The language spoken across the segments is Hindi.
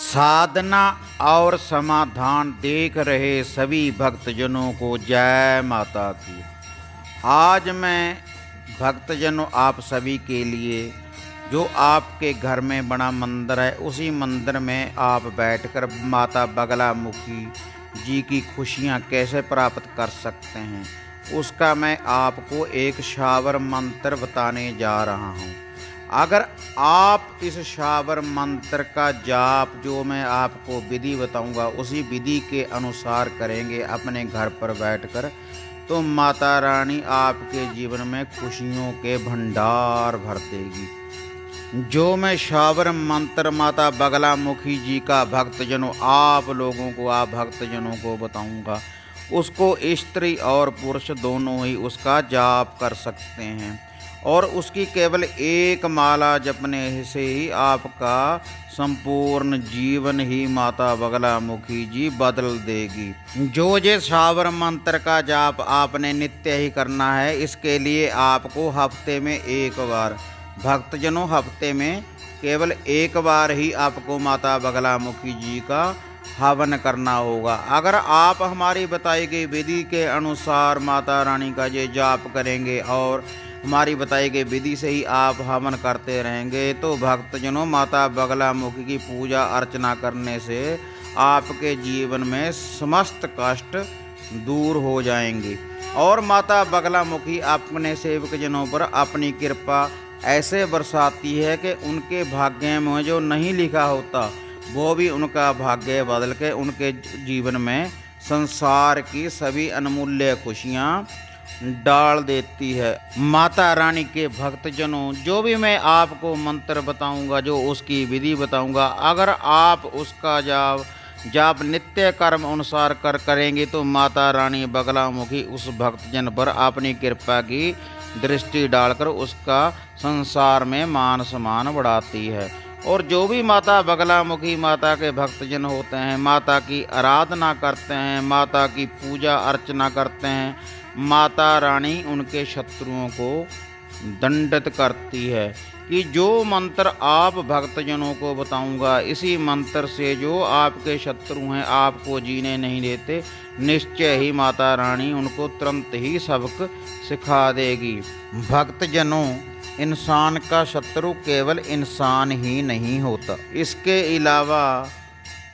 साधना और समाधान देख रहे सभी भक्तजनों को जय माता की। आज मैं भक्तजनों आप सभी के लिए जो आपके घर में बड़ा मंदिर है, उसी मंदिर में आप बैठकर माता बगलामुखी जी की खुशियाँ कैसे प्राप्त कर सकते हैं, उसका मैं आपको एक शावर मंत्र बताने जा रहा हूँ। अगर आप इस शावर मंत्र का जाप जो मैं आपको विधि बताऊंगा उसी विधि के अनुसार करेंगे अपने घर पर बैठकर, तो माता रानी आपके जीवन में खुशियों के भंडार भर देगी। जो मैं शावर मंत्र माता बगलामुखी जी का भक्तजनों आप भक्तजनों को बताऊंगा, उसको स्त्री और पुरुष दोनों ही उसका जाप कर सकते हैं और उसकी केवल एक माला जपने से ही आपका संपूर्ण जीवन ही माता बगलामुखी जी बदल देगी। जो ये शावर मंत्र का जाप आपने नित्य ही करना है, इसके लिए आपको हफ्ते में एक बार, भक्तजनों हफ्ते में केवल एक बार ही आपको माता बगलामुखी जी का हवन करना होगा। अगर आप हमारी बताई गई विधि के अनुसार माता रानी का ये जाप करेंगे और हमारी बताई गई विधि से ही आप हवन करते रहेंगे, तो भक्तजनों माता बगलामुखी की पूजा अर्चना करने से आपके जीवन में समस्त कष्ट दूर हो जाएंगे और माता बगलामुखी अपने सेवकजनों पर अपनी कृपा ऐसे बरसाती है कि उनके भाग्य में जो नहीं लिखा होता वो भी उनका भाग्य बदल के उनके जीवन में संसार की सभी अनमूल्य खुशियाँ डाल देती है। माता रानी के भक्तजनों, जो भी मैं आपको मंत्र बताऊंगा, जो उसकी विधि बताऊंगा, अगर आप उसका जाप नित्य कर्म अनुसार करेंगे, तो माता रानी बगलामुखी उस भक्तजन पर अपनी कृपा की दृष्टि डालकर उसका संसार में मान सम्मान बढ़ाती है। और जो भी माता बगलामुखी माता के भक्तजन होते हैं, माता की आराधना करते हैं, माता की पूजा अर्चना करते हैं, माता रानी उनके शत्रुओं को दंडित करती है कि जो मंत्र आप भक्तजनों को बताऊंगा, इसी मंत्र से जो आपके शत्रु हैं आपको जीने नहीं देते, निश्चय ही माता रानी उनको तुरंत ही सबक सिखा देगी। भक्तजनों, इंसान का शत्रु केवल इंसान ही नहीं होता, इसके अलावा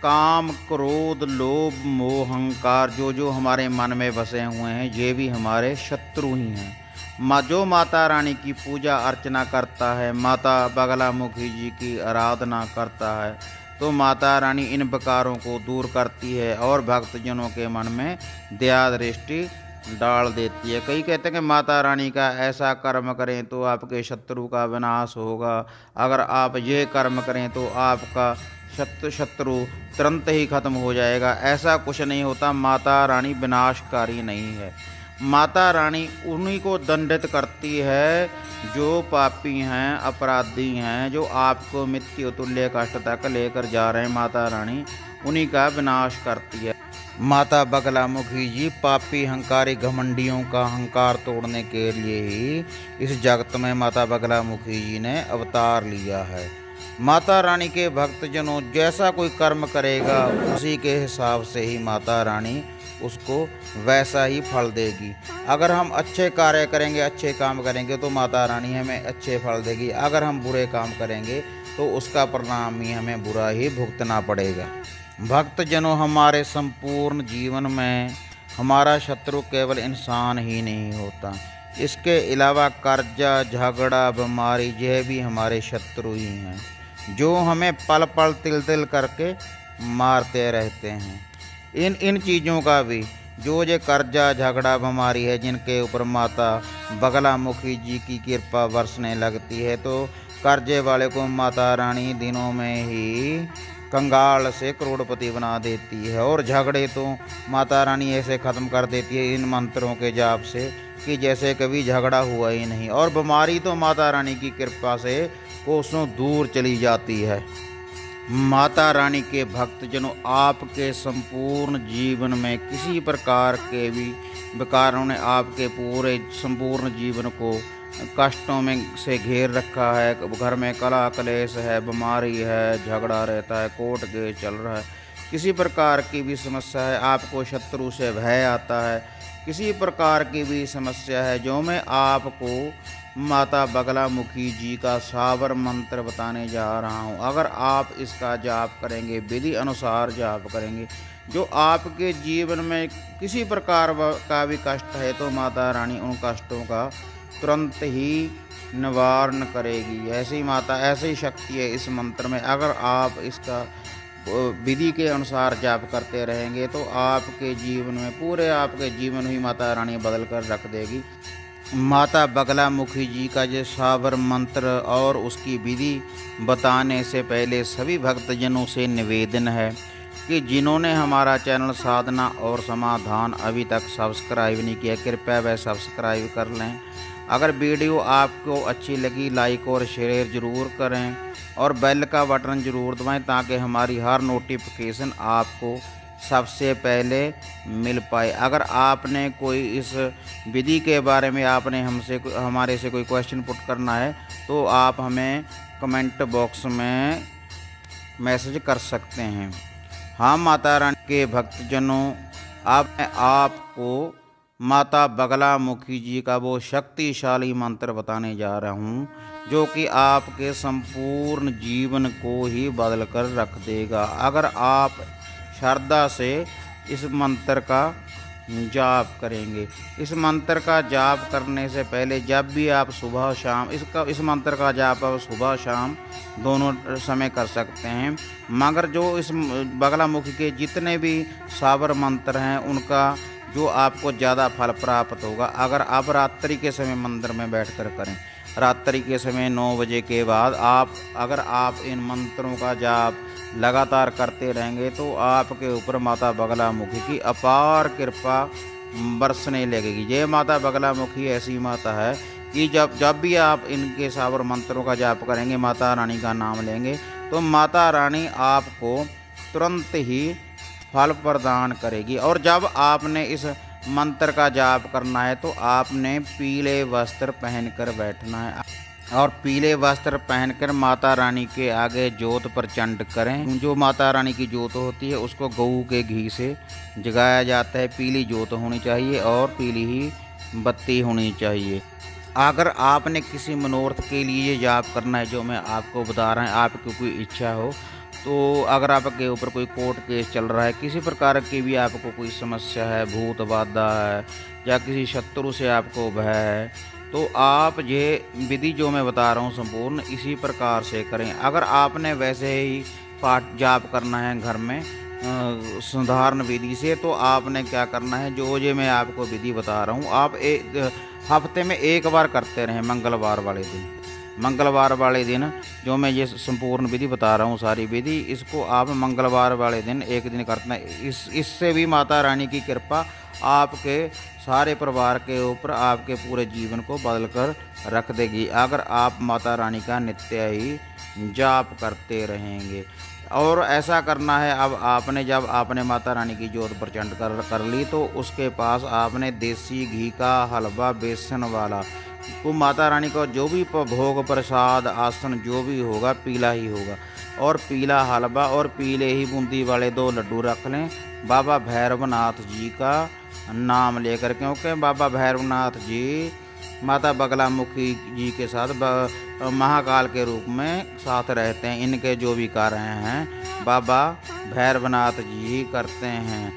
काम, क्रोध, लोभ, मोह, अहंकार जो हमारे मन में बसे हुए हैं, ये भी हमारे शत्रु ही हैं। जो माता रानी की पूजा अर्चना करता है, माता बगलामुखी जी की आराधना करता है, तो माता रानी इन विकारों को दूर करती है और भक्तजनों के मन में दया दृष्टि डाल देती है। कई कहते हैं कि माता रानी का ऐसा कर्म करें तो आपके शत्रु का विनाश होगा, अगर आप ये कर्म करें तो आपका शत्रु तुरंत ही खत्म हो जाएगा। ऐसा कुछ नहीं होता, माता रानी विनाशकारी नहीं है। माता रानी उन्हीं को दंडित करती है जो पापी हैं, अपराधी हैं, जो आपको मृत्यु तुल्य कष्ट तक लेकर जा रहे हैं, माता रानी उन्हीं का विनाश करती है। माता बगलामुखी जी पापी अहंकारी घमंडियों का अहंकार तोड़ने के लिए ही इस जगत में माता बगलामुखी जी ने अवतार लिया है। माता रानी के भक्तजनों, जैसा कोई कर्म करेगा उसी के हिसाब से ही माता रानी उसको वैसा ही फल देगी। अगर हम अच्छे कार्य करेंगे, अच्छे काम करेंगे, तो माता रानी हमें अच्छे फल देगी। अगर हम बुरे काम करेंगे तो उसका परिणाम ही हमें बुरा ही भुगतना पड़ेगा। भक्तजनों, हमारे संपूर्ण जीवन में हमारा शत्रु केवल इंसान ही नहीं होता, इसके अलावा कर्जा, झगड़ा, बीमारी, यह भी हमारे शत्रु ही हैं, जो हमें पल पल तिल तिल करके मारते रहते हैं। इन चीज़ों का भी, जो ये कर्जा, झगड़ा, बीमारी है, जिनके ऊपर माता बगलामुखी जी की कृपा बरसने लगती है, तो कर्जे वाले को माता रानी दिनों में ही कंगाल से करोड़पति बना देती है और झगड़े तो माता रानी ऐसे ख़त्म कर देती है इन मंत्रों के जाप से कि जैसे कभी झगड़ा हुआ ही नहीं, और बीमारी तो माता रानी की कृपा से कोसों दूर चली जाती है। माता रानी के भक्तजनों, आपके संपूर्ण जीवन में किसी प्रकार के भी विकारों ने आपके पूरे संपूर्ण जीवन को कष्टों में से घेर रखा है, घर में कलह कलेश है, बीमारी है, झगड़ा रहता है, कोर्ट केस चल रहा है, किसी प्रकार की भी समस्या है, आपको शत्रु से भय आता है, किसी प्रकार की भी समस्या है, जो मैं आपको माता बगलामुखी जी का सावर मंत्र बताने जा रहा हूँ। अगर आप इसका जाप करेंगे, विधि अनुसार जाप करेंगे, जो आपके जीवन में किसी प्रकार का भी कष्ट है, तो माता रानी उन कष्टों का तुरंत ही निवारण करेगी। ऐसी माता, ऐसी शक्ति है इस मंत्र में। अगर आप इसका विधि के अनुसार जाप करते रहेंगे तो आपके जीवन में, पूरे आपके जीवन ही माता रानी बदल कर रख देगी। माता बगलामुखी जी का जो सावर मंत्र और उसकी विधि बताने से पहले सभी भक्तजनों से निवेदन है कि जिन्होंने हमारा चैनल साधना और समाधान अभी तक सब्सक्राइब नहीं किया, कृपया वह सब्सक्राइब कर लें। अगर वीडियो आपको अच्छी लगी, लाइक और शेयर ज़रूर करें और बेल का बटन ज़रूर दबाएं, ताकि हमारी हर नोटिफिकेशन आपको सबसे पहले मिल पाए। अगर आपने कोई इस विधि के बारे में आपने हमारे से कोई क्वेश्चन पुट करना है, तो आप हमें कमेंट बॉक्स में मैसेज कर सकते हैं। हाँ माता रानी के भक्तजनों, आपको माता बगलामुखी जी का वो शक्तिशाली मंत्र बताने जा रहा हूँ, जो कि आपके संपूर्ण जीवन को ही बदल कर रख देगा। अगर आप श्रद्धा से इस मंत्र का जाप करेंगे। इस मंत्र का जाप करने से पहले जब भी आप सुबह शाम इस मंत्र का जाप आप सुबह शाम दोनों समय कर सकते हैं। मगर जो इस बगलामुखी के जितने भी सावर मंत्र हैं, उनका जो आपको ज़्यादा फल प्राप्त होगा, अगर आप रात्रि के समय मंदिर में बैठकर करें। रात्रि के समय 9 बजे के बाद अगर आप इन मंत्रों का जाप लगातार करते रहेंगे, तो आपके ऊपर माता बगलामुखी की अपार कृपा बरसने लगेगी। ये माता बगलामुखी ऐसी माता है कि जब भी आप इनके सावर मंत्रों का जाप करेंगे, माता रानी का नाम लेंगे, तो माता रानी आपको तुरंत ही फल प्रदान करेगी। और जब आपने इस मंत्र का जाप करना है, तो आपने पीले वस्त्र पहनकर बैठना है और पीले वस्त्र पहनकर माता रानी के आगे जोत प्रचंड करें। जो माता रानी की जोत होती है, उसको गऊ के घी से जगाया जाता है। पीली जोत होनी चाहिए और पीली ही बत्ती होनी चाहिए। अगर आपने किसी मनोरथ के लिए जाप करना है, जो मैं आपको बता रहा हूँ, आपकी कोई इच्छा हो, तो अगर आपके ऊपर कोई कोर्ट केस चल रहा है, किसी प्रकार की भी आपको कोई समस्या है, भूत बाधा है या किसी शत्रु से आपको भय है, तो आप ये विधि जो मैं बता रहा हूँ संपूर्ण इसी प्रकार से करें। अगर आपने वैसे ही पाठ जाप करना है घर में साधारण विधि से, तो आपने क्या करना है, जो ये मैं आपको विधि बता रहा हूँ, आप हफ्ते में एक बार करते रहें। मंगलवार वाले दिन जो मैं ये संपूर्ण विधि बता रहा हूँ, सारी विधि, इसको आप मंगलवार वाले दिन एक दिन करना है। इससे भी माता रानी की कृपा आपके सारे परिवार के ऊपर, आपके पूरे जीवन को बदल कर रख देगी, अगर आप माता रानी का नित्य ही जाप करते रहेंगे। और ऐसा करना है, अब जब आपने माता रानी की जोत प्रचंड कर ली, तो उसके पास आपने देसी घी का हलवा बेसन वाला, तो माता रानी को जो भी भोग प्रसाद आसन जो भी होगा, पीला ही होगा, और पीला हलवा और पीले ही बूंदी वाले 2 लड्डू रख लें बाबा भैरवनाथ जी का नाम लेकर, क्योंकि बाबा भैरवनाथ जी माता बगलामुखी जी के साथ महाकाल के रूप में साथ रहते हैं। इनके जो भी कार्य हैं बाबा भैरवनाथ जी ही करते हैं।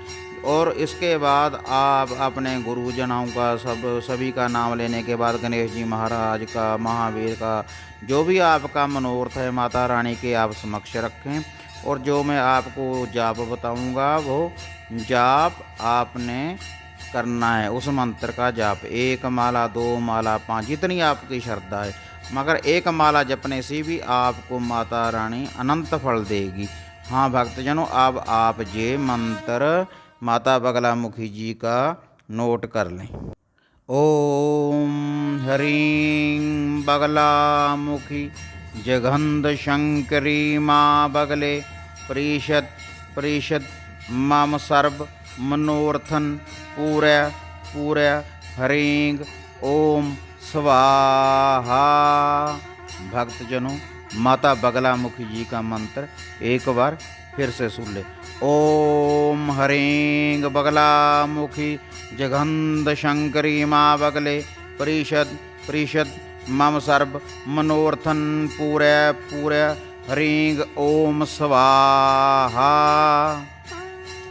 और इसके बाद आप अपने गुरुजनों का सभी का नाम लेने के बाद गणेश जी महाराज का, महावीर का, जो भी आपका मनोरथ है, माता रानी के आप समक्ष रखें। और जो मैं आपको जाप बताऊंगा, वो जाप आपने करना है, उस मंत्र का जाप 1 माला 2 माला 5 जितनी आपकी श्रद्धा है, मगर 1 माला जपने से भी आपको माता रानी अनंत फल देगी। हाँ भक्तजनों, अब आप ये मंत्र माता बगलामुखी जी का नोट कर लें। ओम ह्रीं बगलामुखी जगन्ध शंकरी माँ बगले प्रीषद मम सर्व मनोर्थन पूर्य ह्रीं ओम स्वाहा। भक्तजनों, माता बगलामुखी जी का मंत्र एक बार फिर से सुन ले। ओम ह्रीं बगलामुखी जगन्ध शंकरी माँ बगले परिषद परिषद मम सर्व मनोर्थन पूरे पूरे ह्रीं ओम स्वाहा।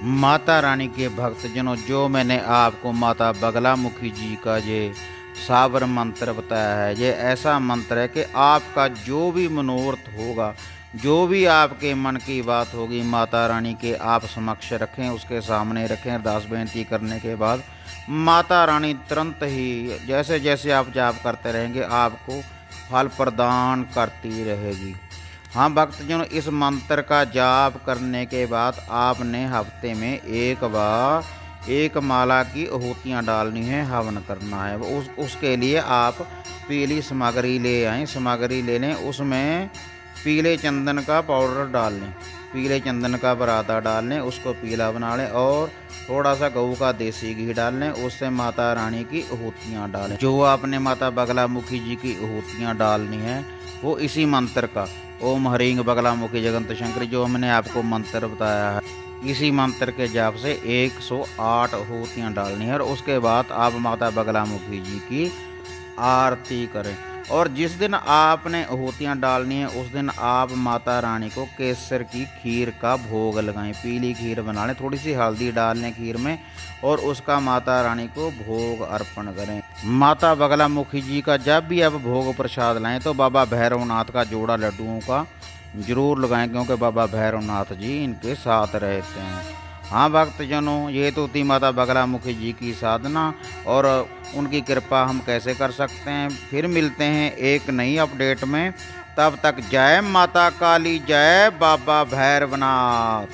माता रानी के भक्तजनों, जो मैंने आपको माता बगलामुखी जी का ये सावर मंत्र बताया है, ये ऐसा मंत्र है कि आपका जो भी मनोरथ होगा, जो भी आपके मन की बात होगी, माता रानी के आप समक्ष रखें, उसके सामने रखें। अरदास बेनती करने के बाद माता रानी तुरंत ही जैसे जैसे आप जाप करते रहेंगे आपको फल प्रदान करती रहेगी। हाँ भक्तजनों, इस मंत्र का जाप करने के बाद आपने हफ्ते में एक बार एक माला की आहुतियाँ डालनी है, हवन करना है। उसके लिए आप पीली सामग्री ले आएँ, सामग्री ले लें, उसमें पीले चंदन का पाउडर डाल लें, पीले चंदन का बराता डाल लें, उसको पीला बना लें और थोड़ा सा गऊ का देसी घी डाल लें, उससे माता रानी की आहुतियाँ डालें। जो आपने माता बगलामुखी जी की आहुतियाँ डालनी है वो इसी मंत्र का ओम ह्रीं बगलामुखी जगन्त शंकरी, जो हमने आपको मंत्र बताया है, इसी मंत्र के जाप से 108 आहुतियाँ डालनी है। और उसके बाद आप माता बगलामुखी जी की आरती करें। और जिस दिन आपने आहुतियाँ डालनी है उस दिन आप माता रानी को केसर की खीर का भोग लगाएं, पीली खीर बना लें, थोड़ी सी हल्दी डाल लें खीर में और उसका माता रानी को भोग अर्पण करें। माता बगलामुखी जी का जब भी आप भोग प्रसाद लाएं तो बाबा भैरवनाथ का जोड़ा लड्डुओं का जरूर लगाएं, क्योंकि बाबा भैरवनाथ जी इनके साथ रहते हैं। हाँ भक्तजनों, ये तो थी माता बगलामुखी जी की साधना और उनकी कृपा हम कैसे कर सकते हैं। फिर मिलते हैं एक नई अपडेट में, तब तक जय माता काली, जय बाबा भैरवनाथ।